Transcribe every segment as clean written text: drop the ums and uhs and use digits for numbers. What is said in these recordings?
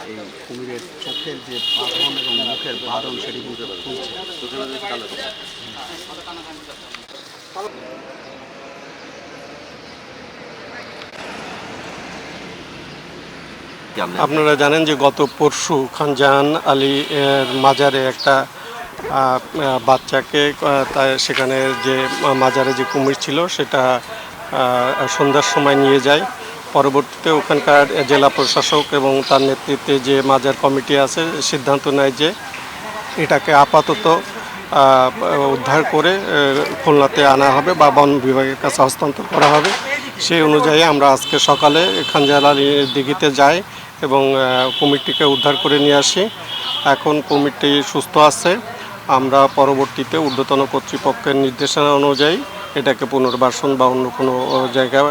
এই কুমিরের চোখের যে বাঁধন এবং মুখের বাঁধন সেটি কিন্তু খুলছে। আপনারা জানেন যে গত পরশু খানজাহান আলী এর মাজারে একটা বাচ্চাকে সেখানে যে মাজারে যে কুমির ছিল সেটা সন্ধ্যার সময় নিয়ে যায়। পরবর্তীতে ওখানকার জেলা প্রশাসক এবং তার নেতৃত্বে যে মাজার কমিটি আছে সিদ্ধান্ত নেয় যে এটাকে আপাতত উদ্ধার করে খুলনাতে আনা হবে বা বন বিভাগের কাছে হস্তান্তর করা হবে। সেই অনুযায়ী আমরা আজকে সকালে খানজাহান আলী দিঘিতে যাই এবং কুমিরটিকে উদ্ধার করে নিয়ে আসি। এখন কুমিরটি সুস্থ আছে। আমরা পরবর্তীতে ঊর্ধ্বতন কর্তৃপক্ষের নির্দেশনা অনুযায়ী এটাকে পুনর্বাসন বা অন্য কোনো জায়গায়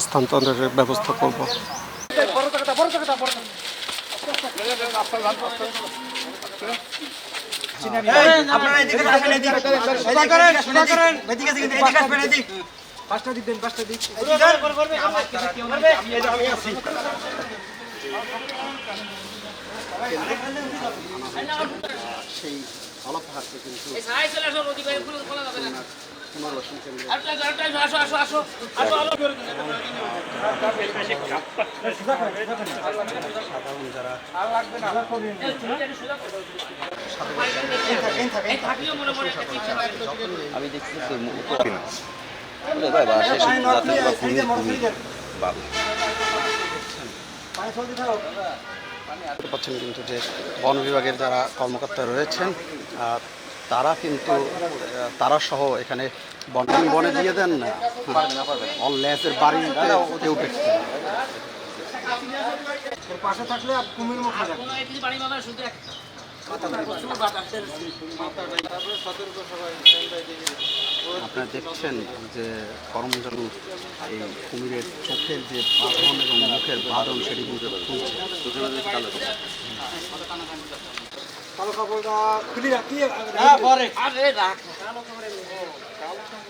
স্থানান্তরের ব্যবস্থা করব। সেই ধলাপাহাড়কে কিন্তু পুনর্বাসন কেন্দ্রে সাধারণ যারা আমি দেখছি পাচ্ছেন কিন্তু যে বন বিভাগের যারা কর্মকর্তা রয়েছেন তারা কিন্তু তারা সহ এখানে বনে দিয়ে দেন না লেজের বাড়িতে উঠেছে। পাশে থাকলে আর কুমির মুখ আপনারা দেখছেন যে করমজল এই কুমিরের চোখের যে বাঁধন এবং মুখের বাঁধন সেটি কিন্তু খুলছে।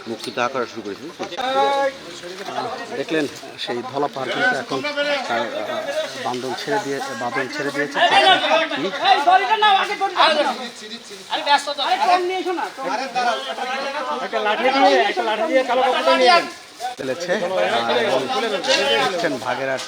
মুক্তিতে আঁকা শুরু করেছি। দেখলেন সেই ধলাপাহাড় কিন্তু এখন তার বাঁধন ছেড়ে দিয়েছে। ফেলেছে ভাগেরহাট